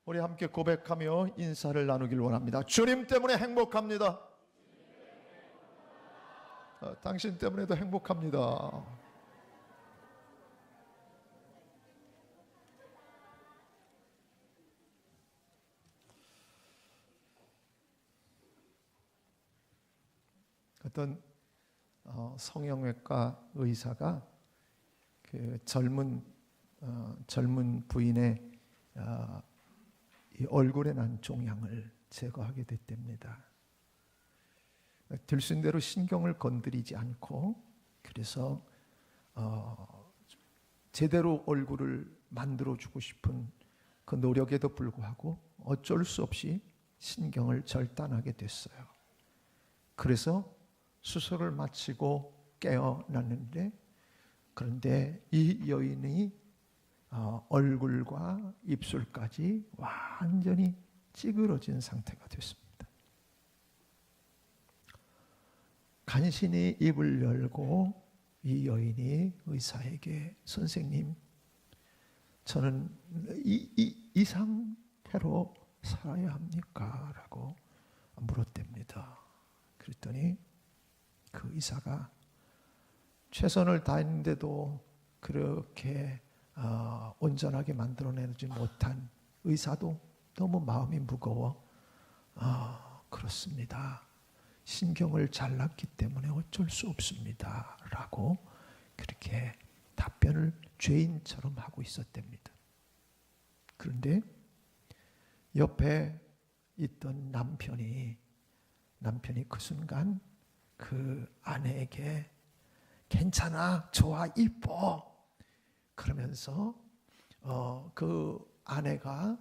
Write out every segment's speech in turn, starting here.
우리 함께 고백하며 인사를 나누길 원합니다. 주님 때문에 행복합니다. 당신 때문에도 행복합니다. 어떤 성형외과 의사가 그 젊은 부인의 이 얼굴에 난 종양을 제거하게 됐답니다. 들순대로 신경을 건드리지 않고, 그래서 제대로 얼굴을 만들어주고 싶은 그 노력에도 불구하고 어쩔 수 없이 신경을 절단하게 됐어요. 그래서 수술을 마치고 깨어났는데, 그런데 이 여인이 얼굴과 입술까지 완전히 찌그러진 상태가 됐습니다. 간신히 입을 열고 이 여인이 의사에게, 선생님, 저는 이 상태로 살아야 합니까? 라고 물었답니다. 그랬더니 그 의사가 최선을 다했는데도 그렇게 온전하게 만들어내지 못한 의사도 너무 마음이 무거워, 그렇습니다. 신경을 잘랐기 때문에 어쩔 수 없습니다. 라고 그렇게 답변을 죄인처럼 하고 있었답니다. 그런데 옆에 있던 남편이 그 순간 그 아내에게 괜찮아, 좋아, 이뻐 그러면서 그 아내가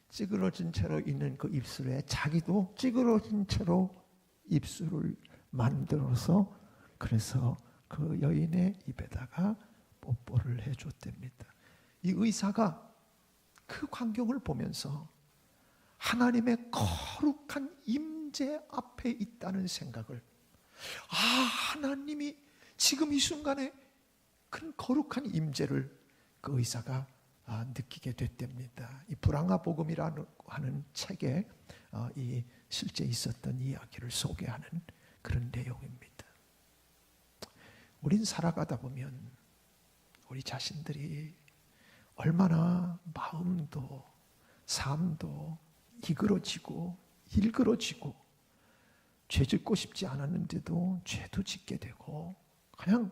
찌그러진 채로 있는 그 입술에 자기도 찌그러진 채로 입술을 만들어서, 그래서 그 여인의 입에다가 뽀뽀를 해줬답니다. 이 의사가 그 광경을 보면서 하나님의 거룩한 임재 앞에 있다는 생각을, 하나님이 지금 이 순간에 큰 거룩한 임재를 그 의사가 느끼게 됐답니다. 이 불황화 복음이라는 하는 책에 이 실제 있었던 이야기를 소개하는 그런 내용입니다. 우린 살아가다 보면 우리 자신들이 얼마나 마음도 삶도 이그러지고 일그러지고, 죄 짓고 싶지 않았는데도 죄도 짓게 되고, 그냥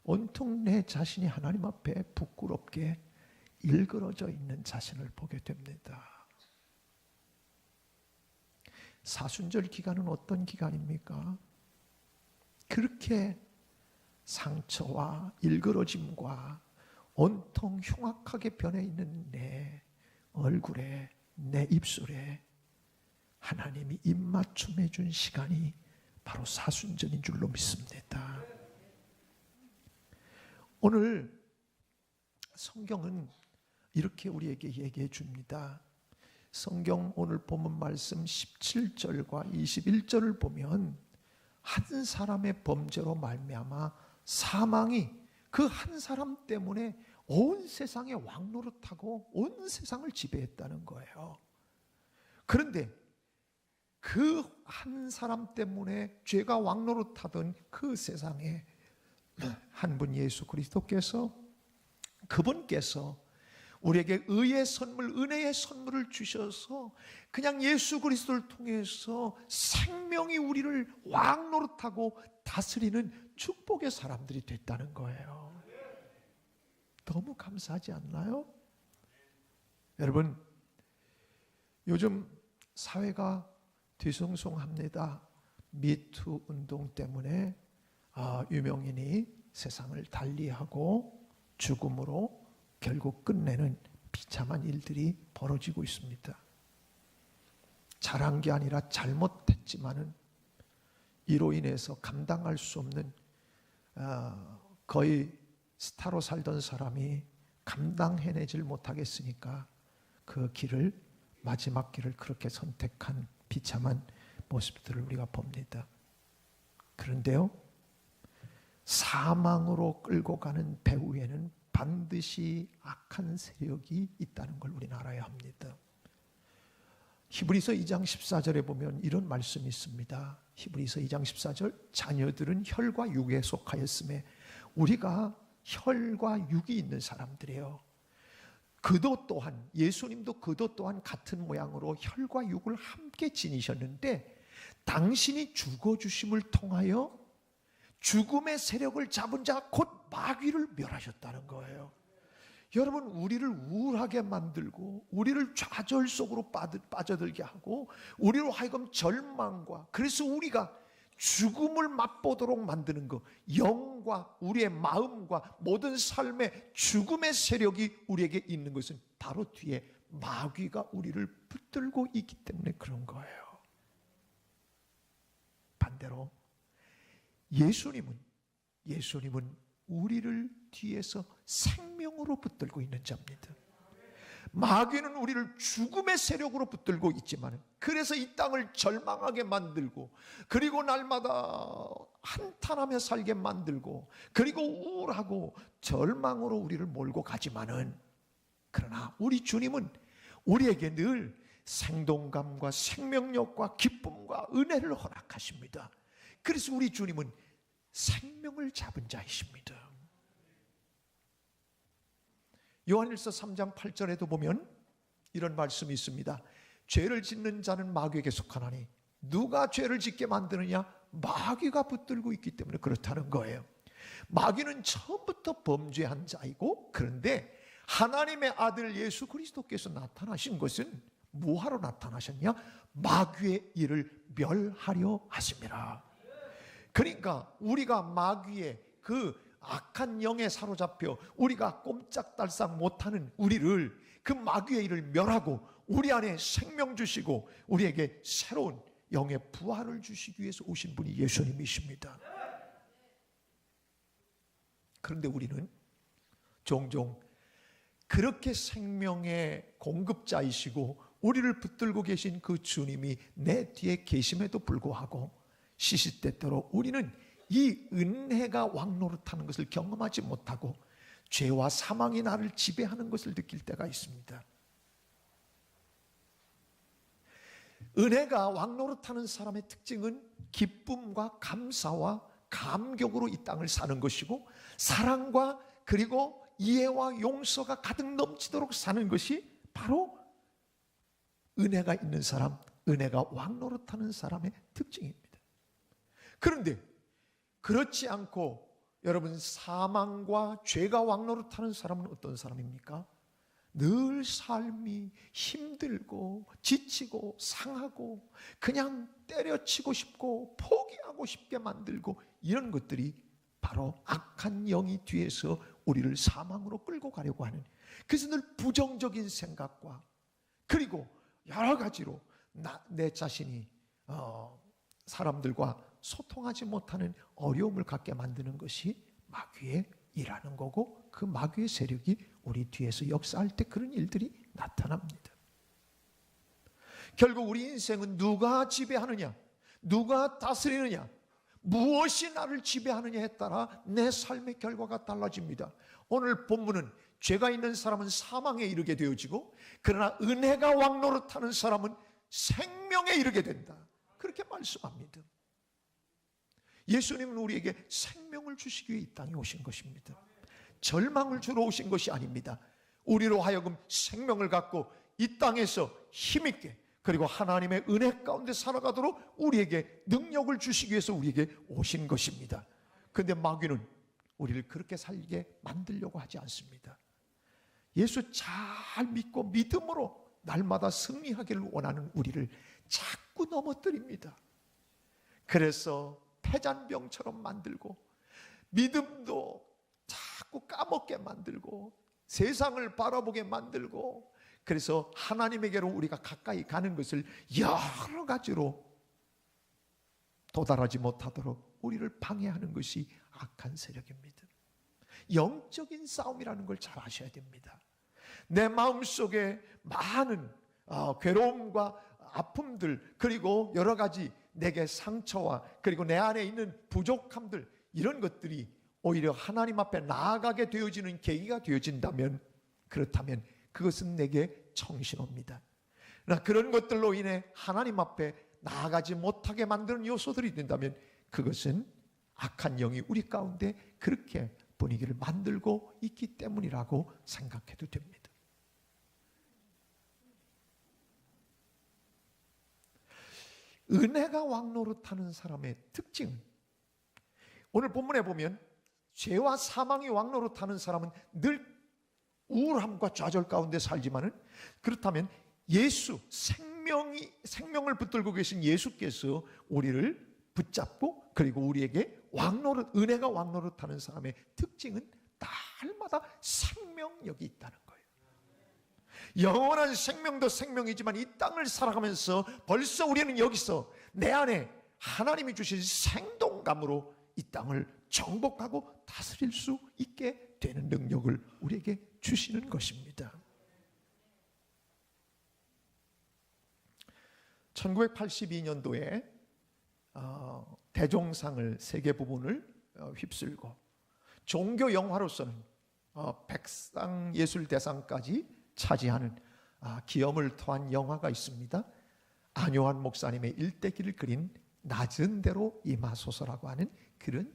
온통 내 자신이 하나님 앞에 부끄럽게 일그러져 있는 자신을 보게 됩니다. 사순절 기간은 어떤 기간입니까? 그렇게 상처와 일그러짐과 온통 흉악하게 변해 있는 내 얼굴에, 내 입술에 하나님이 입맞춤해 준 시간이 바로 사순절인 줄로 믿습니다. 오늘 성경은 이렇게 우리에게 얘기해 줍니다. 성경 오늘 본문 말씀 17절과 21절을 보면 한 사람의 범죄로 말미암아 사망이 그 한 사람 때문에 온 세상에 왕노릇하고 온 세상을 지배했다는 거예요. 그런데 그 한 사람 때문에 죄가 왕노릇하던 그 세상에 한 분 예수 그리스도께서, 그분께서 우리에게 의의 선물, 은혜의 선물을 주셔서 그냥 예수 그리스도를 통해서 생명이 우리를 왕노릇하고 다스리는 축복의 사람들이 됐다는 거예요. 너무 감사하지 않나요? 여러분, 요즘 사회가 뒤숭숭합니다. 미투 운동 때문에 유명인이 세상을 달리하고 죽음으로 결국 끝내는 비참한 일들이 벌어지고 있습니다. 잘한 게 아니라 잘못했지만은 이로 인해서 감당할 수 없는, 거의 스타로 살던 사람이 감당해내질 못하겠으니까 그 길을, 마지막 길을 그렇게 선택한 비참한 모습들을 우리가 봅니다. 그런데요, 사망으로 끌고 가는 배 위에는 반드시 악한 세력이 있다는 걸 우리는 알아야 합니다. 히브리서 2장 14절에 보면 이런 말씀이 있습니다. 히브리서 2장 14절, 자녀들은 혈과 육에 속하였음에, 우리가 혈과 육이 있는 사람들이에요. 그도 또한, 예수님도 그도 또한 같은 모양으로 혈과 육을 함께 지니셨는데 당신이 죽어주심을 통하여 죽음의 세력을 잡은 자 곧 마귀를 멸하셨다는 거예요. 여러분, 우리를 우울하게 만들고 우리를 좌절 속으로 빠져들게 하고 우리로 하여금 절망과, 그래서 우리가 죽음을 맛보도록 만드는 것, 영과 우리의 마음과 모든 삶의 죽음의 세력이 우리에게 있는 것은 바로 뒤에 마귀가 우리를 붙들고 있기 때문에 그런 거예요. 반대로 예수님은 우리를 뒤에서 생명으로 붙들고 있는 자입니다. 마귀는 우리를 죽음의 세력으로 붙들고 있지만, 그래서 이 땅을 절망하게 만들고, 그리고 날마다 한탄하며 살게 만들고, 그리고 우울하고 절망으로 우리를 몰고 가지만은, 그러나 우리 주님은 우리에게 늘 생동감과 생명력과 기쁨과 은혜를 허락하십니다. 그래서 우리 주님은 생명을 잡은 자이십니다. 요한일서 3장 8절에도 보면 이런 말씀이 있습니다. 죄를 짓는 자는 마귀에게 속하나니 누가 죄를 짓게 만드느냐? 마귀가 붙들고 있기 때문에 그렇다는 거예요. 마귀는 처음부터 범죄한 자이고, 그런데 하나님의 아들 예수 그리스도께서 나타나신 것은 뭐하러 나타나셨냐? 마귀의 일을 멸하려 하심이라. 그러니까 우리가 마귀의 그 악한 영에 사로잡혀 우리가 꼼짝달싹 못하는 우리를, 그 마귀의 일을 멸하고 우리 안에 생명 주시고 우리에게 새로운 영의 부활을 주시기 위해서 오신 분이 예수님이십니다. 그런데 우리는 종종 그렇게 생명의 공급자이시고 우리를 붙들고 계신 그 주님이 내 뒤에 계심에도 불구하고 시시때때로 우리는 이 은혜가 왕노릇하는 것을 경험하지 못하고 죄와 사망이 나를 지배하는 것을 느낄 때가 있습니다. 은혜가 왕노릇하는 사람의 특징은 기쁨과 감사와 감격으로 이 땅을 사는 것이고, 사랑과 그리고 이해와 용서가 가득 넘치도록 사는 것이 바로 은혜가 있는 사람, 은혜가 왕노릇하는 사람의 특징입니다. 그런데 그렇지 않고 여러분, 사망과 죄가 왕노릇하는 사람은 어떤 사람입니까? 늘 삶이 힘들고 지치고 상하고 그냥 때려치고 싶고 포기하고 싶게 만들고, 이런 것들이 바로 악한 영이 뒤에서 우리를 사망으로 끌고 가려고 하는, 그래서 늘 부정적인 생각과 그리고 여러 가지로 내 자신이 사람들과 소통하지 못하는 어려움을 갖게 만드는 것이 마귀의 일하는 거고, 그 마귀의 세력이 우리 뒤에서 역사할 때 그런 일들이 나타납니다. 결국 우리 인생은 누가 지배하느냐, 누가 다스리느냐, 무엇이 나를 지배하느냐에 따라 내 삶의 결과가 달라집니다. 오늘 본문은 죄가 있는 사람은 사망에 이르게 되어지고, 그러나 은혜가 왕노릇하는 사람은 생명에 이르게 된다, 그렇게 말씀합니다. 예수님은 우리에게 생명을 주시기 위해 이 땅에 오신 것입니다. 절망을 주러 오신 것이 아닙니다. 우리로 하여금 생명을 갖고 이 땅에서 힘있게, 그리고 하나님의 은혜 가운데 살아가도록 우리에게 능력을 주시기 위해서 우리에게 오신 것입니다. 그런데 마귀는 우리를 그렇게 살게 만들려고 하지 않습니다. 예수 잘 믿고 믿음으로 날마다 승리하기를 원하는 우리를 자꾸 넘어뜨립니다. 그래서 패잔병처럼 만들고, 믿음도 자꾸 까먹게 만들고, 세상을 바라보게 만들고, 그래서 하나님에게로 우리가 가까이 가는 것을 여러 가지로 도달하지 못하도록 우리를 방해하는 것이 악한 세력입니다. 영적인 싸움이라는 걸 잘 아셔야 됩니다. 내 마음속에 많은 괴로움과 아픔들, 그리고 여러 가지 내게 상처와 그리고 내 안에 있는 부족함들, 이런 것들이 오히려 하나님 앞에 나아가게 되어지는 계기가 되어진다면, 그렇다면 그것은 내게 청신호입니다. 그런 것들로 인해 하나님 앞에 나아가지 못하게 만드는 요소들이 된다면 그것은 악한 영이 우리 가운데 그렇게 분위기를 만들고 있기 때문이라고 생각해도 됩니다. 은혜가 왕노릇하는 사람의 특징은, 오늘 본문에 보면 죄와 사망이 왕노릇하는 사람은 늘 우울함과 좌절 가운데 살지만은, 그렇다면 예수, 생명을 붙들고 계신 예수께서 우리를 붙잡고 그리고 우리에게 은혜가 왕노릇하는 사람의 특징은 날마다 생명력이 있다는 거예요. 영원한 생명도 생명이지만 이 땅을 살아가면서 벌써 우리는 여기서 내 안에 하나님이 주신 생동감으로 이 땅을 정복하고 다스릴 수 있게 되는 능력을 우리에게 주시는 것입니다. 1982년도에 대종상을 세계 부분을 휩쓸고 종교 영화로서는 백상예술대상까지 차지하는 기염을 토한 영화가 있습니다. 안요한 목사님의 일대기를 그린 낮은 대로 임하소서라고 하는 그런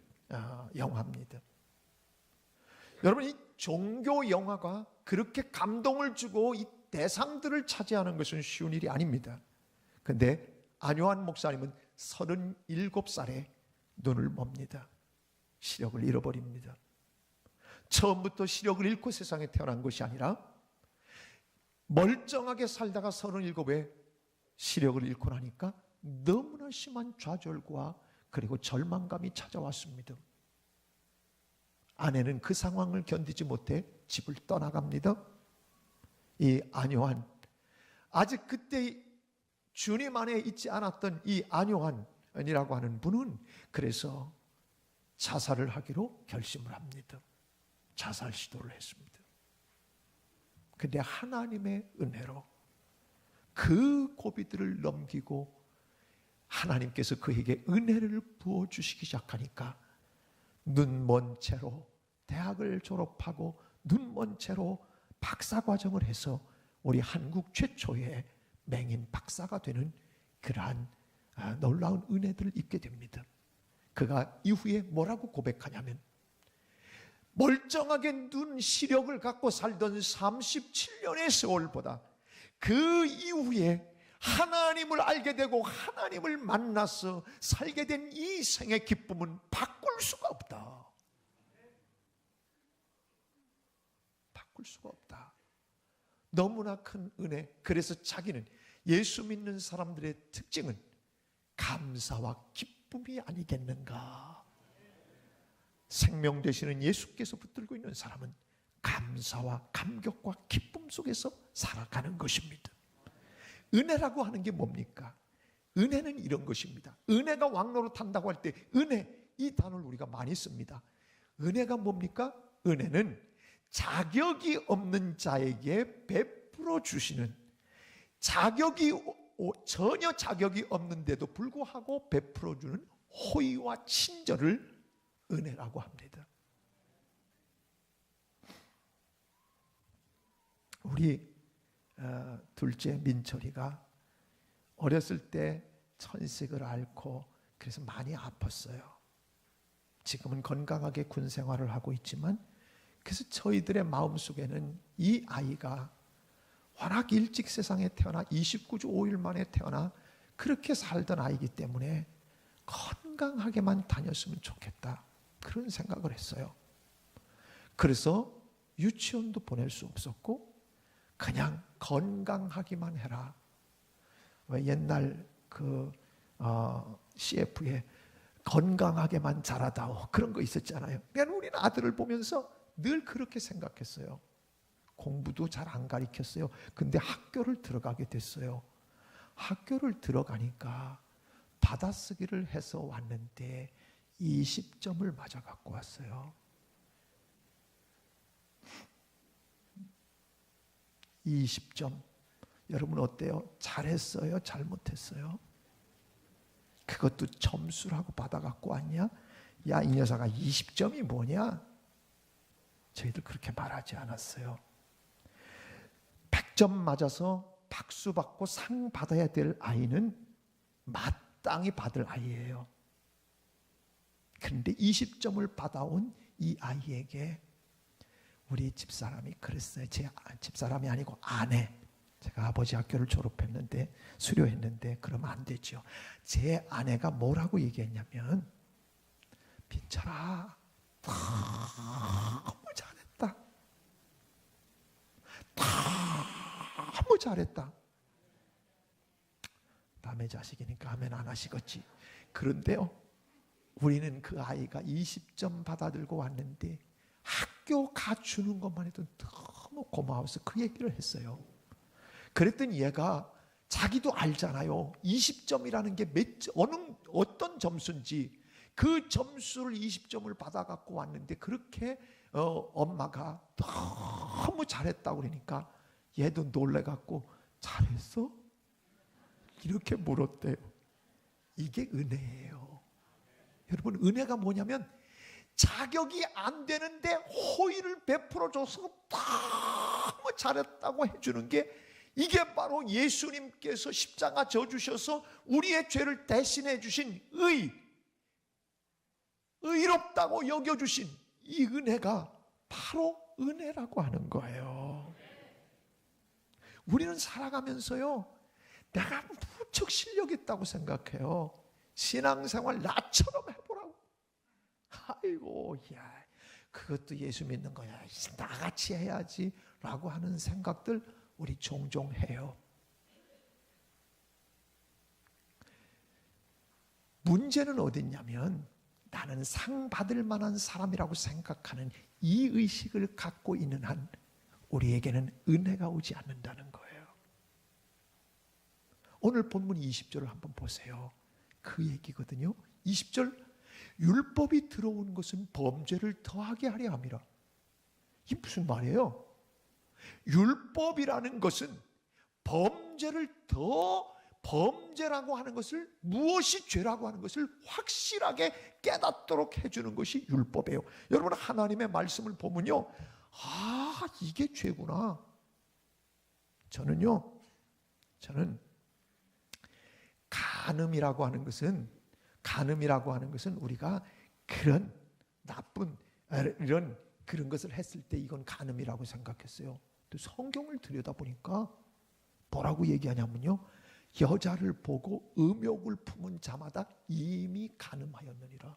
영화입니다. 여러분, 이 종교 영화가 그렇게 감동을 주고 이 대상들을 차지하는 것은 쉬운 일이 아닙니다. 그런데 안요한 목사님은 37살에 눈을 멉니다. 시력을 잃어버립니다. 처음부터 시력을 잃고 세상에 태어난 것이 아니라 멀쩡하게 살다가 37에 시력을 잃고 나니까 너무나 심한 좌절과 그리고 절망감이 찾아왔습니다. 아내는 그 상황을 견디지 못해 집을 떠나갑니다. 이 안요한, 아직 그때 주님 안에 있지 않았던 이 안요한이라고 하는 분은 그래서 자살을 하기로 결심을 합니다. 자살 시도를 했습니다. 근데 하나님의 은혜로 그 고비들을 넘기고 하나님께서 그에게 은혜를 부어주시기 시작하니까 눈먼 채로 대학을 졸업하고 눈먼 채로 박사과정을 해서 우리 한국 최초의 맹인 박사가 되는 그러한 놀라운 은혜들을 입게 됩니다. 그가 이후에 뭐라고 고백하냐면, 멀쩡하게 눈 시력을 갖고 살던 37년의 세월보다 그 이후에 하나님을 알게 되고 하나님을 만나서 살게 된 이 생의 기쁨은 바꿀 수가 없다. 바꿀 수가 없다. 너무나 큰 은혜. 그래서 자기는 예수 믿는 사람들의 특징은 감사와 기쁨이 아니겠는가. 생명 되시는 예수께서 붙들고 있는 사람은 감사와 감격과 기쁨 속에서 살아가는 것입니다. 은혜라고 하는 게 뭡니까? 은혜는 이런 것입니다. 은혜가 왕노릇한다고 할 때 은혜, 이 단어를 우리가 많이 씁니다. 은혜가 뭡니까? 은혜는 자격이 없는 자에게 베풀어 주시는, 전혀 자격이 없는데도 불구하고 베풀어 주는 호의와 친절을 은혜라고 합니다. 우리 둘째 민철이가 어렸을 때 천식을 앓고 그래서 많이 아팠어요. 지금은 건강하게 군 생활을 하고 있지만, 그래서 저희들의 마음속에는 이 아이가 워낙 일찍 세상에 태어나 29주 5일 만에 태어나 그렇게 살던 아이기 때문에 건강하게만 다녔으면 좋겠다, 그런 생각을 했어요. 그래서 유치원도 보낼 수 없었고 그냥 건강하기만 해라. 왜 옛날 CF에 건강하게만 자라다오, 그런 거 있었잖아요. 그러니까 우리는 아들을 보면서 늘 그렇게 생각했어요. 공부도 잘 안 가르쳤어요. 근데 학교를 들어가게 됐어요. 학교를 들어가니까 받아쓰기를 해서 왔는데 20점을 맞아 갖고 왔어요. 20점. 여러분 어때요? 잘했어요? 잘못했어요? 그것도 점수라고 받아 갖고 왔냐? 야, 이 녀석아 20점이 뭐냐? 저희들 그렇게 말하지 않았어요. 100점 맞아서 박수 받고 상 받아야 될 아이는 마땅히 받을 아이예요. 그런데 20점을 받아온 이 아이에게 우리 집사람이 그랬어요. 제 집사람이 아니고 아내. 제가 아버지 학교를 졸업했는데 수료했는데 그러면 안 되죠. 제 아내가 뭐라고 얘기했냐면, 빈철아, 너무 잘했다. 너무 잘했다. 남의 자식이니까 하면 안 하시겠지. 그런데요, 우리는 그 아이가 20점 받아들고 왔는데 학교 가주는 것만 해도 너무 고마워서 그 얘기를 했어요. 그랬더니 얘가 자기도 알잖아요. 20점이라는 게 어떤 점수인지. 그 점수를 20점을 받아갖고 왔는데 그렇게 엄마가 너무 잘했다고 그러니까 얘도 놀래갖고 잘했어? 이렇게 물었대요. 이게 은혜예요. 여러분, 은혜가 뭐냐면 자격이 안 되는데 호의를 베풀어줘서 너무 잘했다고 해주는 게, 이게 바로 예수님께서 십자가 져주셔서 우리의 죄를 대신해 주신 의롭다고 여겨주신 이 은혜가 바로 은혜라고 하는 거예요. 우리는 살아가면서요, 내가 무척 실력 있다고 생각해요. 신앙생활 나처럼 해보라고. 아이고, 야, 그것도 예수 믿는 거야. 나같이 해야지 라고 하는 생각들 우리 종종 해요. 문제는 어딨냐면, 나는 상 받을 만한 사람이라고 생각하는 이 의식을 갖고 있는 한 우리에게는 은혜가 오지 않는다는 거예요. 오늘 본문 20절을 한번 보세요. 그 얘기거든요. 20절, 율법이 들어온 것은 범죄를 더하게 하려 함이라. 이게 무슨 말이에요? 율법이라는 것은 범죄라고 하는 것을, 무엇이 죄라고 하는 것을 확실하게 깨닫도록 해주는 것이 율법이에요. 여러분, 하나님의 말씀을 보면요, 이게 죄구나. 저는 간음이라고 하는 것은 우리가 그런 나쁜 그런 것을 했을 때 이건 간음이라고 생각했어요. 또 성경을 들여다보니까 뭐라고 얘기하냐면요, 여자를 보고 음욕을 품은 자마다 이미 간음하였느니라.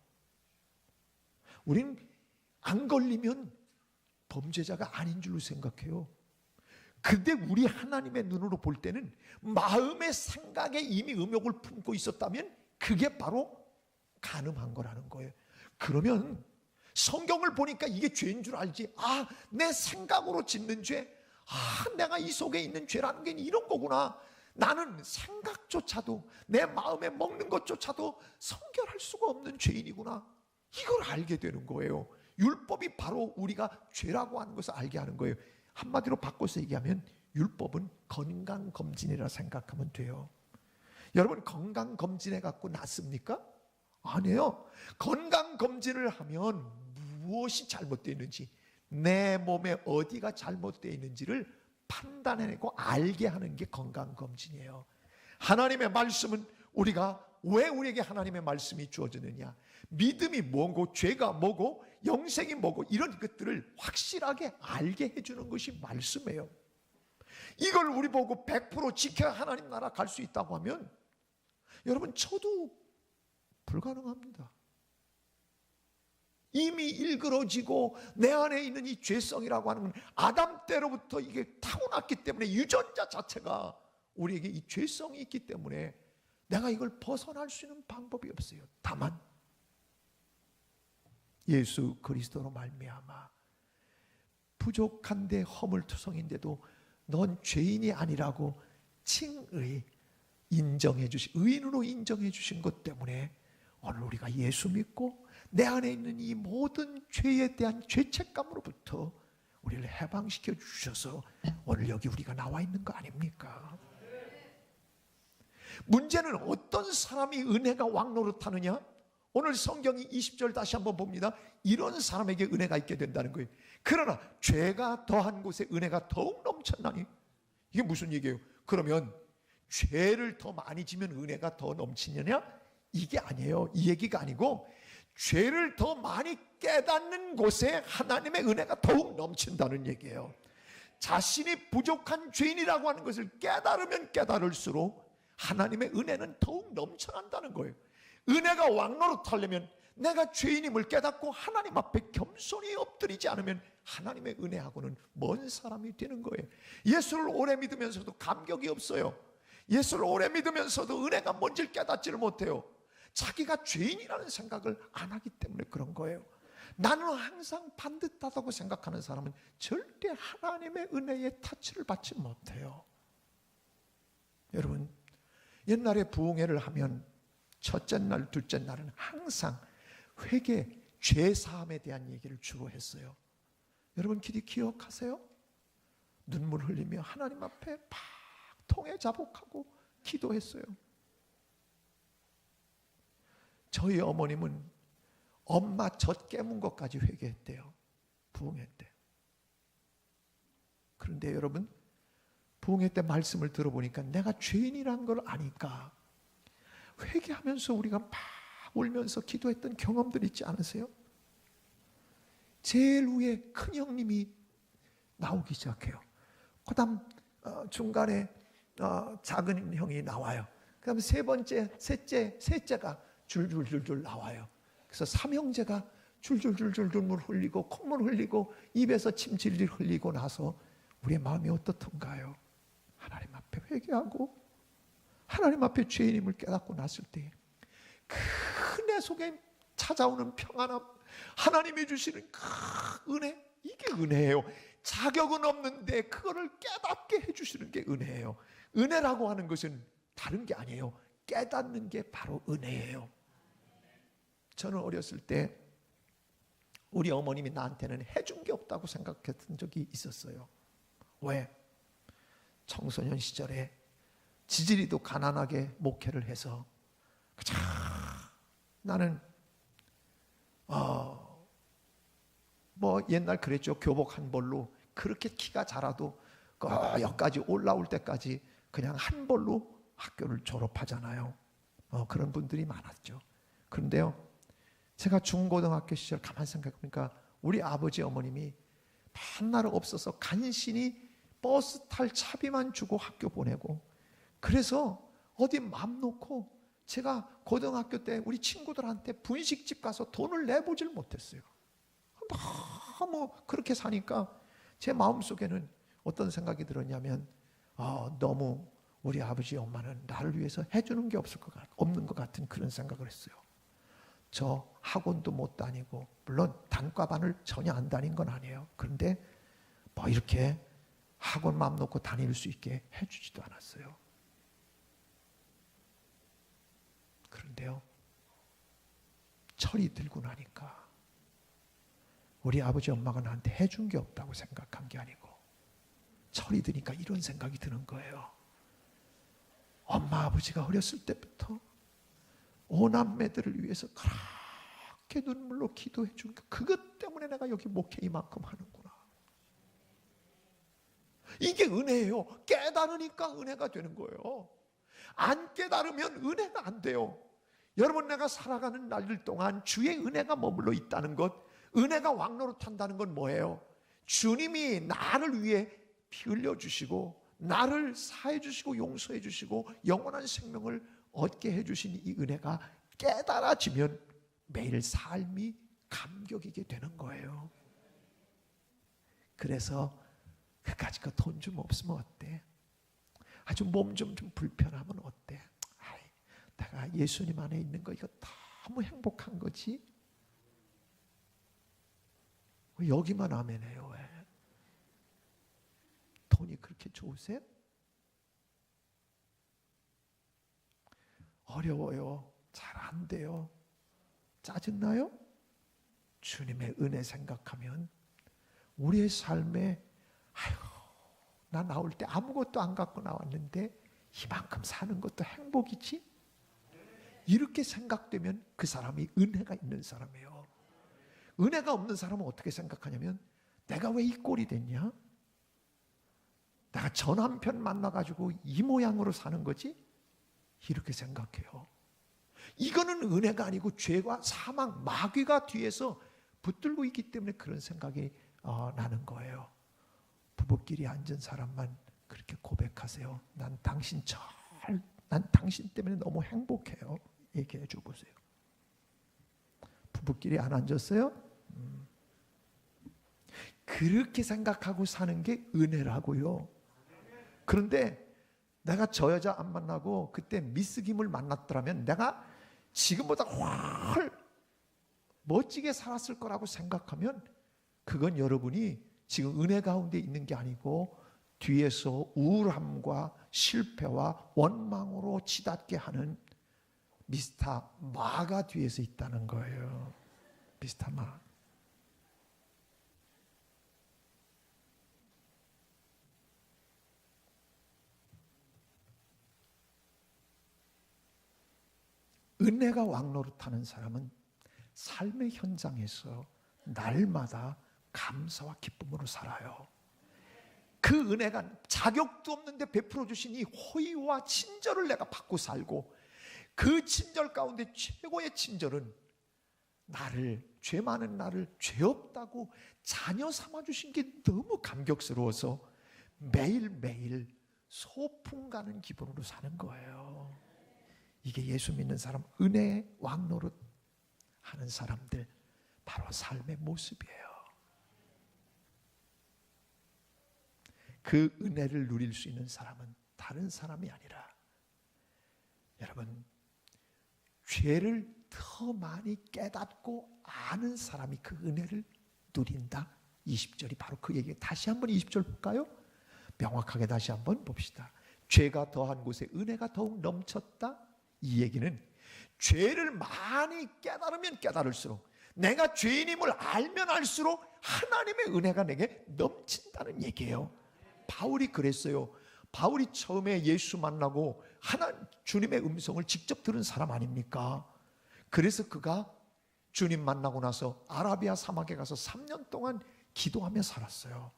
우린 안 걸리면 범죄자가 아닌 줄로 생각해요. 근데 우리 하나님의 눈으로 볼 때는 마음의 생각에 이미 음욕을 품고 있었다면 그게 바로 간음한 거라는 거예요. 그러면 성경을 보니까 이게 죄인 줄 알지. 내 생각으로 짓는 죄, 내가 이 속에 있는 죄라는 게 이런 거구나. 나는 생각조차도, 내 마음에 먹는 것조차도 성결할 수가 없는 죄인이구나. 이걸 알게 되는 거예요. 율법이 바로 우리가 죄라고 하는 것을 알게 하는 거예요. 한마디로 바꿔서 얘기하면 율법은 건강검진이라 생각하면 돼요. 여러분, 건강검진해 갖고 낫습니까? 아니에요. 건강검진을 하면 무엇이 잘못되어 있는지, 내 몸에 어디가 잘못되어 있는지를 판단해내고 알게 하는 게 건강검진이에요. 하나님의 말씀은 왜 우리에게 하나님의 말씀이 주어지느냐, 믿음이 뭐고 죄가 뭐고 영생이 뭐고 이런 것들을 확실하게 알게 해주는 것이 말씀이에요. 이걸 우리 보고 100% 지켜야 하나님 나라 갈 수 있다고 하면 여러분, 저도 불가능합니다. 이미 일그러지고 내 안에 있는 이 죄성이라고 하는 건 아담 때로부터 이게 타고났기 때문에, 유전자 자체가 우리에게 이 죄성이 있기 때문에 내가 이걸 벗어날 수 있는 방법이 없어요. 다만 예수 그리스도로 말미암아 부족한데 허물투성인데도 넌 죄인이 아니라고 의인으로 인정해 주신 것 때문에 오늘 우리가 예수 믿고 내 안에 있는 이 모든 죄에 대한 죄책감으로부터 우리를 해방시켜 주셔서 오늘 여기 우리가 나와 있는 거 아닙니까? 문제는 어떤 사람이 은혜가 왕노릇하느냐? 오늘 성경이 20절 다시 한번 봅니다. 이런 사람에게 은혜가 있게 된다는 거예요. 그러나 죄가 더한 곳에 은혜가 더욱 넘쳤나니. 이게 무슨 얘기예요? 그러면 죄를 더 많이 지면 은혜가 더 넘치느냐? 이게 아니에요. 이 얘기가 아니고 죄를 더 많이 깨닫는 곳에 하나님의 은혜가 더욱 넘친다는 얘기예요. 자신이 부족한 죄인이라고 하는 것을 깨달으면 깨달을수록 하나님의 은혜는 더욱 넘쳐난다는 거예요. 은혜가 왕노릇하려면 내가 죄인임을 깨닫고 하나님 앞에 겸손히 엎드리지 않으면 하나님의 은혜하고는 먼 사람이 되는 거예요. 예수를 오래 믿으면서도 감격이 없어요. 예수를 오래 믿으면서도 은혜가 뭔지를 깨닫지를 못해요. 자기가 죄인이라는 생각을 안 하기 때문에 그런 거예요. 나는 항상 반듯하다고 생각하는 사람은 절대 하나님의 은혜의 타치를 받지 못해요. 여러분, 옛날에 부흥회를 하면 첫째 날, 둘째 날은 항상 회개, 죄사함에 대한 얘기를 주로 했어요. 여러분 기억하세요? 눈물 흘리며 하나님 앞에 막 통해 자복하고 기도했어요. 저희 어머님은 엄마 젖 깨문 것까지 회개했대요. 부흥회 때. 그런데 여러분, 부흥회 때 말씀을 들어보니까 내가 죄인이란 걸 아니까 회개하면서 우리가 막 울면서 기도했던 경험들 있지 않으세요? 제일 위에 큰 형님이 나오기 시작해요. 그 다음 중간에 작은 형이 나와요. 그 다음 세 번째, 셋째가 줄줄줄줄 나와요. 그래서 삼형제가 줄줄줄줄 눈물 흘리고 콧물 흘리고 입에서 침 질질 흘리고 나서 우리의 마음이 어떻던가요? 하나님 앞에 회개하고 하나님 앞에 죄인임을 깨닫고 났을 때 그 내 속에 찾아오는 평안함, 하나님이 주시는 그 은혜, 이게 은혜예요. 자격은 없는데 그거를 깨닫게 해주시는 게 은혜예요. 은혜라고 하는 것은 다른 게 아니에요. 깨닫는 게 바로 은혜예요. 저는 어렸을 때 우리 어머님이 나한테는 해준 게 없다고 생각했던 적이 있었어요. 왜? 청소년 시절에 지지리도 가난하게 목회를 해서 나는 뭐 옛날 그랬죠. 교복 한 벌로 그렇게 키가 자라도 여기까지 올라올 때까지 그냥 한 벌로 학교를 졸업하잖아요. 그런 분들이 많았죠. 그런데요, 제가 중고등학교 시절 가만 생각해보니까 우리 아버지 어머님이 맨날 없어서 간신히 버스 탈 차비만 주고 학교 보내고, 그래서 어디 맘 놓고 제가 고등학교 때 우리 친구들한테 분식집 가서 돈을 내보질 못했어요. 너무 그렇게 사니까 제 마음속에는 어떤 생각이 들었냐면 너무 우리 아버지 엄마는 나를 위해서 해주는 게 없는 것 같은 그런 생각을 했어요. 저 학원도 못 다니고, 물론 단과반을 전혀 안 다닌 건 아니에요. 그런데 뭐 이렇게 학원 마음 놓고 다닐 수 있게 해주지도 않았어요. 그런데요, 철이 들고 나니까 우리 아버지 엄마가 나한테 해준 게 없다고 생각한 게 아니고, 철이 드니까 이런 생각이 드는 거예요. 엄마 아버지가 어렸을 때부터 오남매들을 위해서 그렇게 눈물로 기도해 준 거, 그것 때문에 내가 여기 목회 이만큼 하는구나. 이게 은혜예요. 깨달으니까 은혜가 되는 거예요. 안 깨달으면 은혜가 안 돼요. 여러분, 내가 살아가는 날들 동안 주의 은혜가 머물러 있다는 것, 은혜가 왕노릇한다는 건 뭐예요? 주님이 나를 위해 피 흘려주시고 나를 사해 주시고 용서해 주시고 영원한 생명을 얻게 해주신 이 은혜가 깨달아지면 매일 삶이 감격이게 되는 거예요. 그래서 그까짓 거 돈 좀 없으면 어때? 아주 몸 좀 불편하면 어때? 내가 예수님 안에 있는 거 이거 너무 행복한 거지? 왜 여기만 아멘해요? 왜? 돈이 그렇게 좋으세요? 어려워요. 잘 안 돼요. 짜증나요? 주님의 은혜 생각하면 우리의 삶에 나 나올 때 아무것도 안 갖고 나왔는데 이만큼 사는 것도 행복이지? 이렇게 생각되면 그 사람이 은혜가 있는 사람이에요. 은혜가 없는 사람은 어떻게 생각하냐면 내가 왜 이 꼴이 됐냐? 내가 전 한편 만나가지고 이 모양으로 사는 거지? 이렇게 생각해요. 이거는 은혜가 아니고 죄와 사망, 마귀가 뒤에서 붙들고 있기 때문에 그런 생각이 나는 거예요. 부부끼리 앉은 사람만 그렇게 고백하세요. 난 당신 때문에 너무 행복해요. 얘기해 줘 보세요. 부부끼리 안 앉았어요? 그렇게 생각하고 사는 게 은혜라고요. 그런데 내가 저 여자 안 만나고 그때 미스 김을 만났더라면 내가 지금보다 훨 멋지게 살았을 거라고 생각하면 그건 여러분이 지금 은혜 가운데 있는 게 아니고 뒤에서 우울함과 실패와 원망으로 치닫게 하는 미스터 마가 뒤에서 있다는 거예요. 미스터 마. 은혜가 왕노릇하는 사람은 삶의 현장에서 날마다 감사와 기쁨으로 살아요. 그 은혜가 자격도 없는데 베풀어 주신 이 호의와 친절을 내가 받고 살고, 그 친절 가운데 최고의 친절은 죄 많은 나를 죄 없다고 자녀 삼아 주신 게 너무 감격스러워서 매일매일 소풍 가는 기분으로 사는 거예요. 이게 예수 믿는 사람, 은혜의 왕노릇 하는 사람들 바로 삶의 모습이에요. 그 은혜를 누릴 수 있는 사람은 다른 사람이 아니라, 여러분, 죄를 더 많이 깨닫고 아는 사람이 그 은혜를 누린다. 20절이 바로 그 얘기예요. 다시 한번 20절 볼까요? 명확하게 다시 한번 봅시다. 죄가 더한 곳에 은혜가 더욱 넘쳤다. 이 얘기는 죄를 많이 깨달으면 깨달을수록, 내가 죄인임을 알면 알수록 하나님의 은혜가 내게 넘친다는 얘기예요. 바울이 그랬어요. 바울이 처음에 예수 만나고 주님의 음성을 직접 들은 사람 아닙니까? 그래서 그가 주님 만나고 나서 아라비아 사막에 가서 3년 동안 기도하며 살았어요.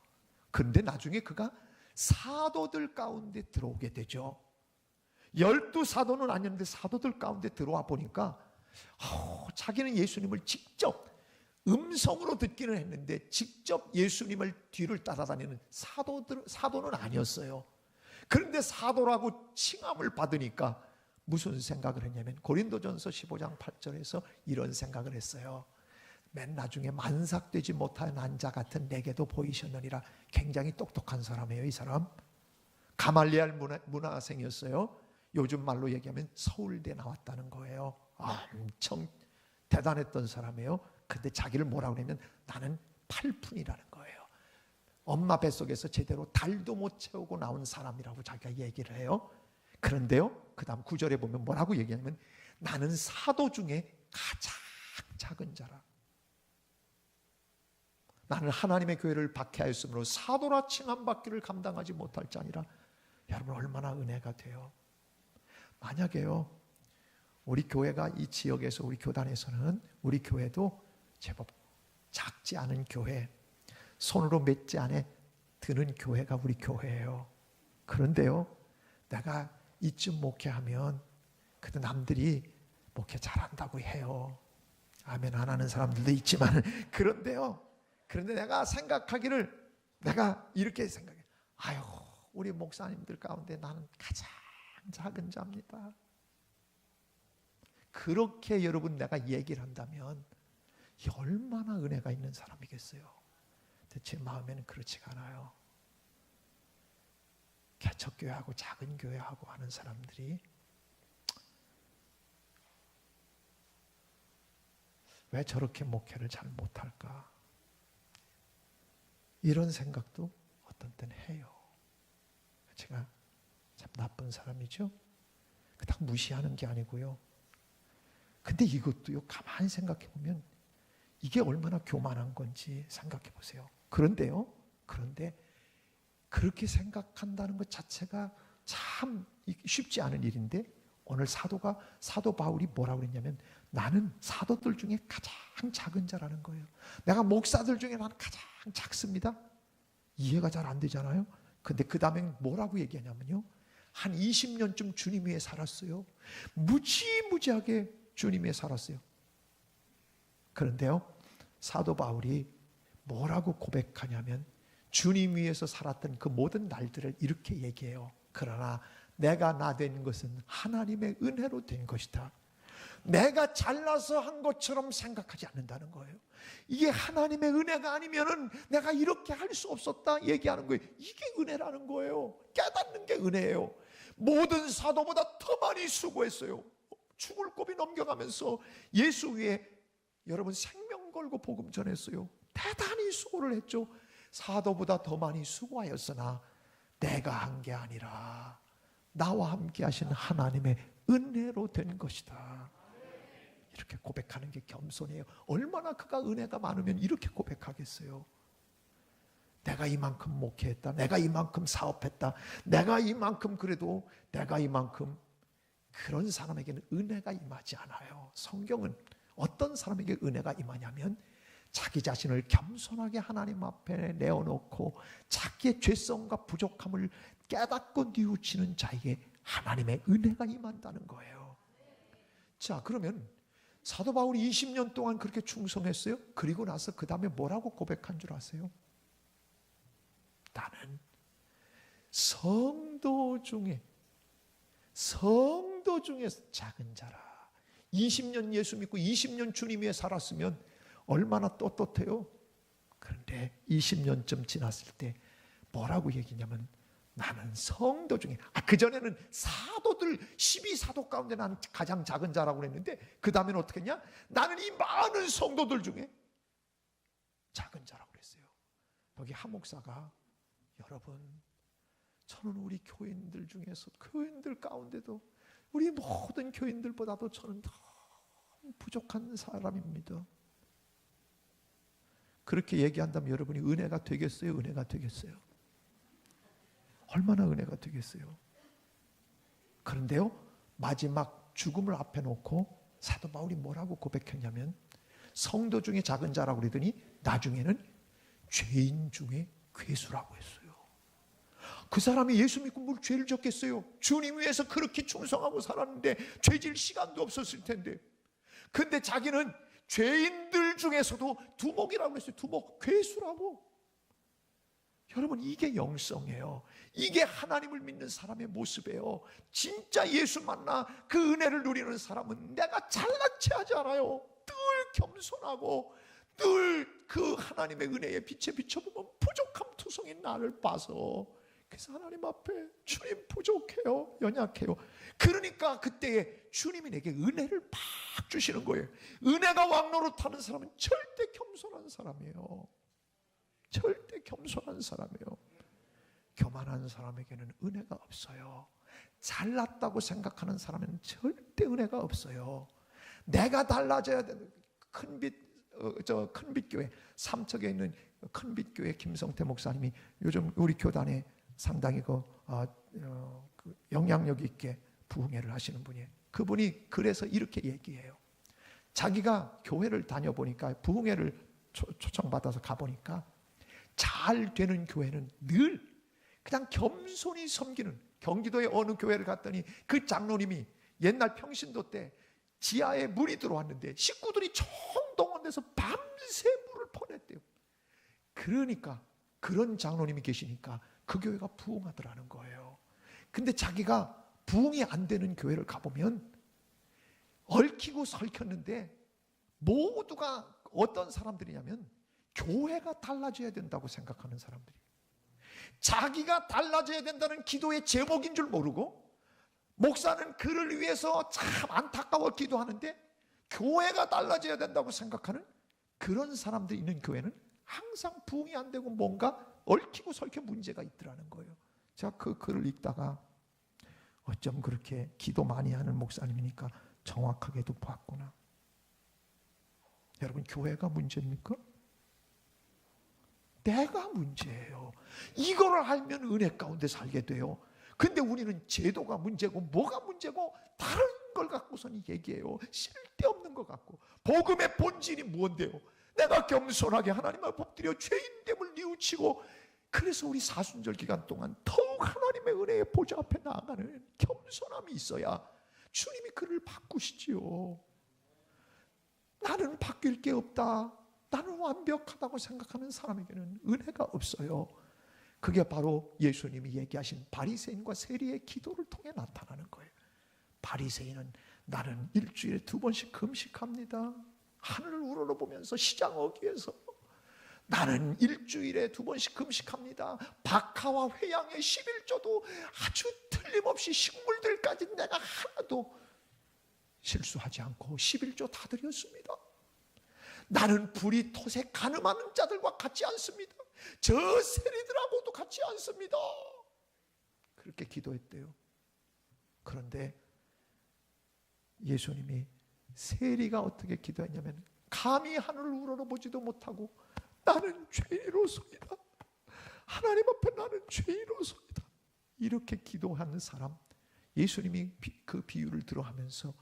그런데 나중에 그가 사도들 가운데 들어오게 되죠. 12사도는 아니었는데 사도들 가운데 들어와 보니까 자기는 예수님을 직접 음성으로 듣기는 했는데 직접 예수님을 뒤를 따라다니는 사도는 아니었어요. 그런데 사도라고 칭함을 받으니까 무슨 생각을 했냐면 고린도전서 15장 8절에서 이런 생각을 했어요. 맨 나중에 만삭되지 못한 자 같은 내게도 보이셨느니라. 굉장히 똑똑한 사람이에요. 이 사람 가말리엘 문화생이었어요. 요즘 말로 얘기하면 서울대 나왔다는 거예요. 엄청 대단했던 사람이에요. 근데 자기를 뭐라고 그러냐면 나는 8푼이라는 거예요. 엄마 뱃속에서 제대로 달도 못 채우고 나온 사람이라고 자기가 얘기를 해요. 그런데요, 그 다음 9절에 보면 뭐라고 얘기하냐면 나는 사도 중에 가장 작은 자라. 나는 하나님의 교회를 박해하였으므로 사도라 칭함받기를 감당하지 못할 자니라. 여러분, 얼마나 은혜가 돼요. 만약에요, 우리 교회가 이 지역에서, 우리 교단에서는, 우리 교회도 제법 작지 않은 교회, 손으로 몇 지 안에 드는 교회가 우리 교회예요. 그런데요, 내가 이쯤 목회하면 그래도 남들이 목회 잘한다고 해요. 아멘 안 하는 사람들도 있지만, 그런데 내가 생각하기를, 내가 이렇게 생각해. 아유, 우리 목사님들 가운데 나는 가장 작은 자입니다. 그렇게 여러분 내가 얘기를 한다면 이 얼마나 은혜가 있는 사람이겠어요. 근데 제 마음에는 그렇지가 않아요. 개척교회하고 작은 교회하고 하는 사람들이 왜 저렇게 목회를 잘 못할까? 이런 생각도 어떤 때는 해요. 제가 참 나쁜 사람이죠. 딱 무시하는 게 아니고요. 근데 이것도요, 가만히 생각해 보면 이게 얼마나 교만한 건지 생각해 보세요. 그런데 그렇게 생각한다는 것 자체가 참 쉽지 않은 일인데, 오늘 사도 바울이 뭐라고 그랬냐면 나는 사도들 중에 가장 작은 자라는 거예요. 내가 목사들 중에 나는 가장 작습니다. 이해가 잘 안 되잖아요. 근데 그 다음에 뭐라고 얘기하냐면요, 한 20년쯤 주님 위에 살았어요. 무지무지하게 주님 위에 살았어요. 그런데요, 사도 바울이 뭐라고 고백하냐면 주님 위에서 살았던 그 모든 날들을 이렇게 얘기해요. 그러나 내가 나 된 것은 하나님의 은혜로 된 것이다. 내가 잘나서 한 것처럼 생각하지 않는다는 거예요. 이게 하나님의 은혜가 아니면은 내가 이렇게 할 수 없었다 얘기하는 거예요. 이게 은혜라는 거예요. 깨닫는 게 은혜예요. 모든 사도보다 더 많이 수고했어요. 죽을 고비 넘겨가면서 예수 위에 여러분 생명 걸고 복음 전했어요. 대단히 수고를 했죠. 사도보다 더 많이 수고하였으나 내가 한 게 아니라 나와 함께 하신 하나님의 은혜로 된 것이다. 이렇게 고백하는 게 겸손이에요. 얼마나 그가 은혜가 많으면 이렇게 고백하겠어요. 내가 이만큼 목회했다, 내가 이만큼 사업했다, 내가 이만큼 그래도 내가 이만큼, 그런 사람에게는 은혜가 임하지 않아요. 성경은 어떤 사람에게 은혜가 임하냐면 자기 자신을 겸손하게 하나님 앞에 내어놓고 자기의 죄성과 부족함을 깨닫고 뉘우치는 자에게 하나님의 은혜가 임한다는 거예요. 자, 그러면 사도 바울이 20년 동안 그렇게 충성했어요. 그리고 나서 그 다음에 뭐라고 고백한 줄 아세요? 나는 성도 중에 작은 자라. 20년 예수 믿고 20년 주님 위에 살았으면 얼마나 떳떳해요. 그런데 20년쯤 지났을 때 뭐라고 얘기냐면 나는 성도 중에, 그전에는 사도들 12사도 가운데 나는 가장 작은 자라고 했는데 그 다음에는 어떻게 했냐? 나는 이 많은 성도들 중에 작은 자라고 그랬어요. 여기 한 목사가, 여러분, 저는 우리 교인들 중에서, 교인들 가운데도 우리 모든 교인들보다도 저는 너무 부족한 사람입니다. 그렇게 얘기한다면 여러분이 은혜가 되겠어요? 은혜가 되겠어요? 얼마나 은혜가 되겠어요? 그런데요, 마지막 죽음을 앞에 놓고 사도 바울이 뭐라고 고백했냐면 성도 중에 작은 자라고 그러더니 나중에는 죄인 중에 괴수라고 했어요. 그 사람이 예수 믿고 뭘 죄를 졌겠어요? 주님 위해서 그렇게 충성하고 살았는데 죄질 시간도 없었을 텐데, 근데 자기는 죄인들 중에서도 두목이라고 했어요. 두목, 괴수라고. 여러분, 이게 영성이에요. 이게 하나님을 믿는 사람의 모습이에요. 진짜 예수 만나 그 은혜를 누리는 사람은 내가 잘난 체 하지 않아요. 늘 겸손하고 늘 그 하나님의 은혜의 빛에 비춰보면 부족함 투성인 나를 봐서, 그래서 하나님 앞에 주님 부족해요, 연약해요. 그러니까 그때에 주님이 내게 은혜를 막 주시는 거예요. 은혜가 왕노릇하는 사람은 절대 겸손한 사람이에요. 절대 겸손한 사람이에요. 교만한 사람에게는 은혜가 없어요. 잘났다고 생각하는 사람은 절대 은혜가 없어요. 내가 달라져야 되는 큰빛교회 삼척에 있는 큰빛교회 김성태 목사님이 요즘 우리 교단에 상당히 그 영향력 있게 부흥회를 하시는 분이에요. 그분이 그래서 이렇게 얘기해요. 자기가 교회를 다녀보니까, 부흥회를 초청받아서 가보니까 잘 되는 교회는 늘 그냥 겸손히 섬기는, 경기도의 어느 교회를 갔더니 그 장로님이 옛날 평신도 때 지하에 물이 들어왔는데 식구들이 총동원돼서 밤새 물을 퍼냈대요. 그러니까 그런 장로님이 계시니까 그 교회가 부흥하더라는 거예요. 근데 자기가 부흥이 안 되는 교회를 가보면 얽히고 설켰는데 모두가 어떤 사람들이냐면 교회가 달라져야 된다고 생각하는 사람들이, 자기가 달라져야 된다는 기도의 제목인 줄 모르고 목사는 그를 위해서 참 안타까워 기도하는데 교회가 달라져야 된다고 생각하는 그런 사람들이 있는 교회는 항상 부흥이 안 되고 뭔가 얽히고 설켜 문제가 있더라는 거예요. 제가 그 글을 읽다가 어쩜 그렇게 기도 많이 하는 목사님이니까 정확하게도 봤구나. 여러분, 교회가 문제입니까? 내가 문제예요. 이거를 알면 은혜 가운데 살게 돼요. 근데 우리는 제도가 문제고 뭐가 문제고 다른 걸 갖고서는 얘기해요. 쓸데없는 것 같고. 복음의 본질이 뭔데요? 내가 겸손하게 하나님 앞에 엎드려 죄인됨을 뉘우치고 그래서 우리 사순절 기간 동안 더욱 하나님의 은혜의 보좌 앞에 나아가는 겸손함이 있어야 주님이 그를 바꾸시지요. 나는 바뀔 게 없다, 나는 완벽하다고 생각하는 사람에게는 은혜가 없어요. 그게 바로 예수님이 얘기하신 바리새인과 세리의 기도를 통해 나타나는 거예요. 바리새인은 나는 일주일에 2번씩 금식합니다. 하늘을 우러러보면서 시장 어귀에서 나는 일주일에 2번씩 금식합니다. 박하와 회양의 11조도 아주 틀림없이 식물들까지 내가 하나도 실수하지 않고 11조 다 드렸습니다. 나는 불이 톳에 가늠하는 자들과 같지 않습니다. 저 세리들하고도 같지 않습니다. 그렇게 기도했대요. 그런데 예수님이 세리가 어떻게 기도했냐면 감히 하늘을 우러러보지도 못하고 나는 죄인으로소이다, 하나님 앞에 나는 죄인으로소이다, 이렇게 기도하는 사람, 예수님이 그 비유를 들어하면서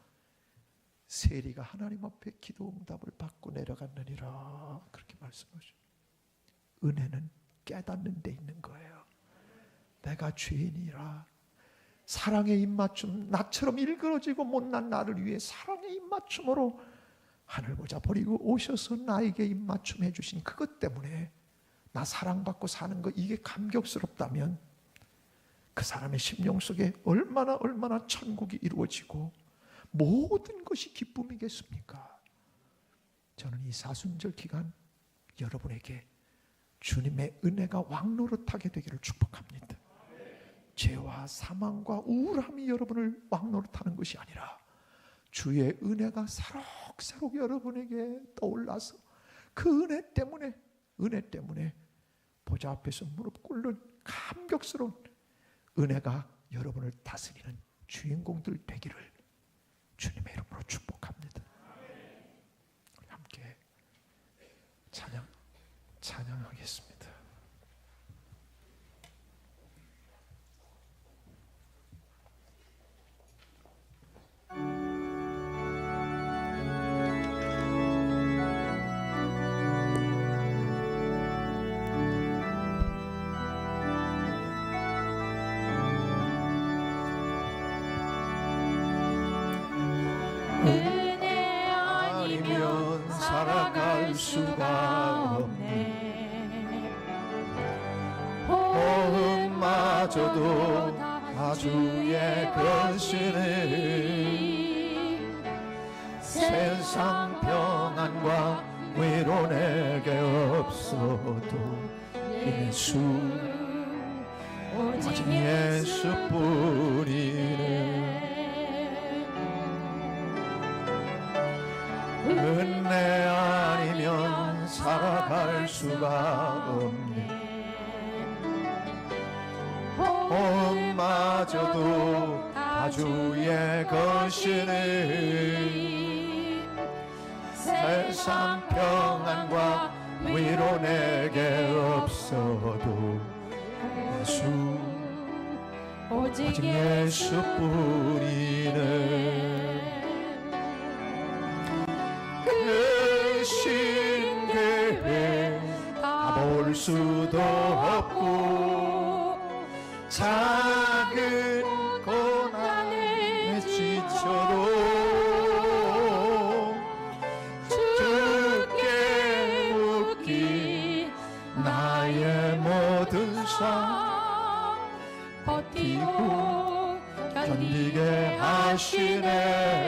세리가 하나님 앞에 기도 응답을 받고 내려갔느니라 그렇게 말씀하시죠. 은혜는 깨닫는 데 있는 거예요. 내가 죄인이라 사랑의 입맞춤, 나처럼 일그러지고 못난 나를 위해 사랑의 입맞춤으로 하늘 보자 버리고 오셔서 나에게 입맞춤 해주신 그것 때문에 나 사랑받고 사는 거, 이게 감격스럽다면 그 사람의 심령 속에 얼마나 천국이 이루어지고 모든 것이 기쁨이겠습니까? 저는 이 사순절 기간 여러분에게 주님의 은혜가 왕노릇하게 되기를 축복합니다. 죄와 사망과 우울함이 여러분을 왕노릇하는 것이 아니라 주의 은혜가 새록새록 여러분에게 떠올라서 그 은혜 때문에 보좌 앞에서 무릎 꿇는 감격스러운 은혜가 여러분을 다스리는 주인공들 되기를 주님의 이름으로 축복합니다. 우리 함께 찬양하겠습니다. 은혜 아니면 살아갈 수가 없네. 호흡마저도 다 주의 것이니 세상 평안과 위로 내게 없어도 예수, 오직 예수뿐이네. 은혜 아니면 살아갈 수가 없네. 호흡마저도 다 주의 것이니 세상 평안과 위로 내게 없어도 예수, 오직 예수뿐이네. 신 계획 다 볼 수도 없고 작은 고난에 지쳐도 주께 묻기 나의 모든 삶 버티고 견디게 하시네.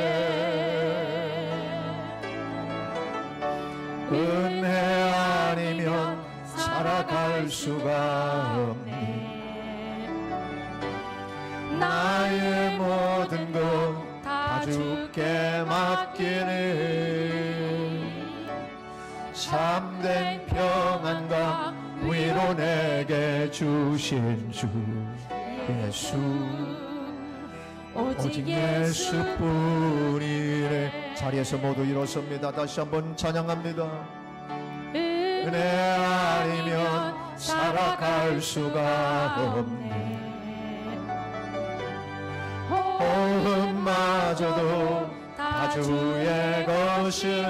은혜 아니면 살아갈 수가 없네. 나의 모든 것 다 주께 맡기니 참된 평안과 위로 내게 주신 주 예수, 오직 예수뿐이네. 자리에서 모두 일어섭니다. 다시 한번 찬양합니다. 은혜 아니면 살아갈 수가 없네. 호흡마저도 다 주의 것이니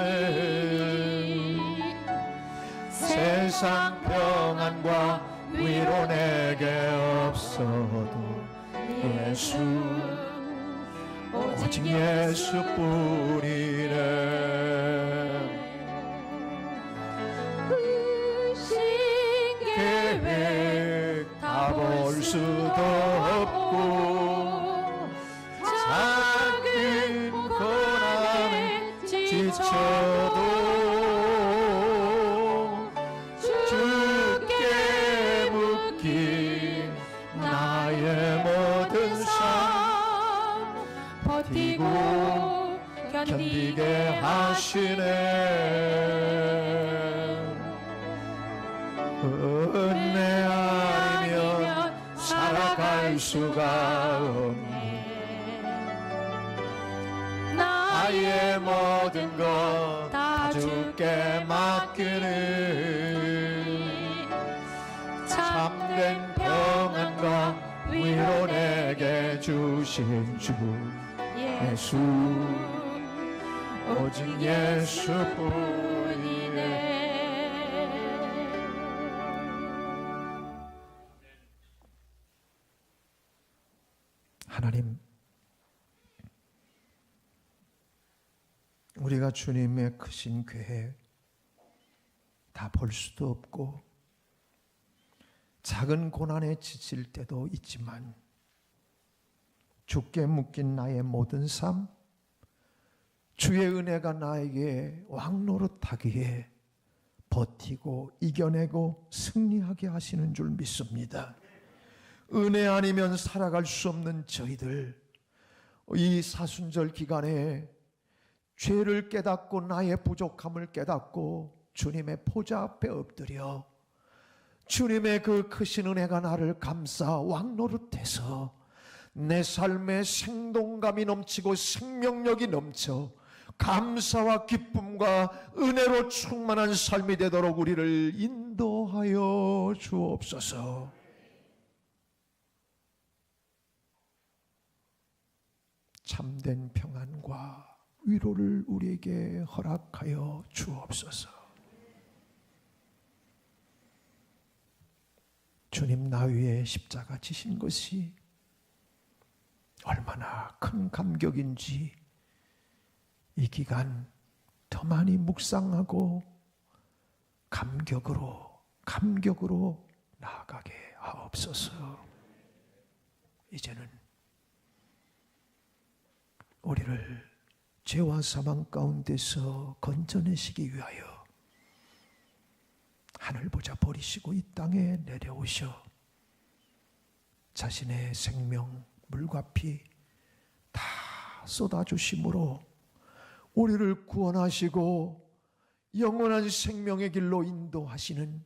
세상 평안과 위로 내게 없어도 예수 오직 예수뿐이네. 계획 다 볼 수도 없고 작은 고난에 지쳐도 주께 묶인 나의 모든 삶 버티고 견디게 하시네. 은혜 아니면 살아갈 수가 없네. 나의 모든 것 다 주께 맡기는 참된 평안과 위로 내게 주신 주 예수 오직 예수뿐이네. 하나님, 우리가 주님의 크신 계획 다 볼 수도 없고 작은 고난에 지칠 때도 있지만 주께 묶인 나의 모든 삶, 주의 은혜가 나에게 왕노릇하기에 버티고 이겨내고 승리하게 하시는 줄 믿습니다. 은혜 아니면 살아갈 수 없는 저희들, 이 사순절 기간에 죄를 깨닫고 나의 부족함을 깨닫고 주님의 보좌 앞에 엎드려 주님의 그 크신 은혜가 나를 감싸 왕노릇해서 내 삶에 생동감이 넘치고 생명력이 넘쳐 감사와 기쁨과 은혜로 충만한 삶이 되도록 우리를 인도하여 주옵소서. 참된 평안과 위로를 우리에게 허락하여 주옵소서. 주님 나 위에 십자가 지신 것이 얼마나 큰 감격인지 이 기간 더 많이 묵상하고 감격으로 나아가게 하옵소서. 이제는 우리를 죄와 사망 가운데서 건져내시기 위하여 하늘 보좌 버리시고 이 땅에 내려오셔 자신의 생명, 물과 피 다 쏟아주심으로 우리를 구원하시고 영원한 생명의 길로 인도하시는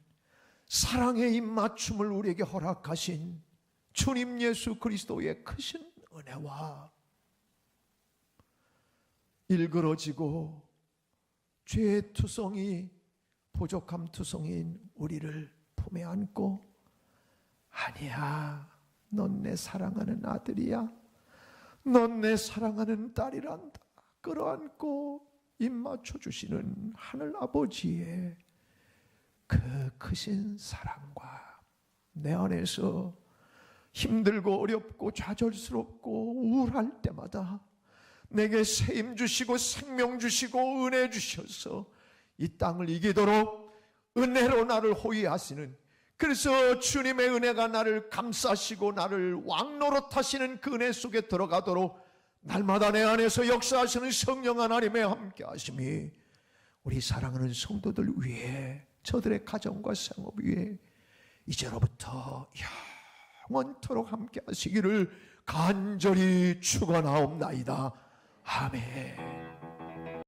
사랑의 입맞춤을 우리에게 허락하신 주님 예수 그리스도의 크신 은혜와 일그러지고 죄의 투성이 부족함 투성인 우리를 품에 안고 아니야, 넌 내 사랑하는 아들이야, 넌 내 사랑하는 딸이란다 끌어안고 입맞춰 주시는 하늘 아버지의 그 크신 사랑과 내 안에서 힘들고 어렵고 좌절스럽고 우울할 때마다 내게 세임 주시고 생명 주시고 은혜 주셔서 이 땅을 이기도록 은혜로 나를 호위하시는, 그래서 주님의 은혜가 나를 감싸시고 나를 왕노릇하시는 그 은혜 속에 들어가도록 날마다 내 안에서 역사하시는 성령 하나님의 함께 하심이 우리 사랑하는 성도들 위해, 저들의 가정과 생업 위에 이제로부터 영원토록 함께 하시기를 간절히 축원하옵나이다. 아멘.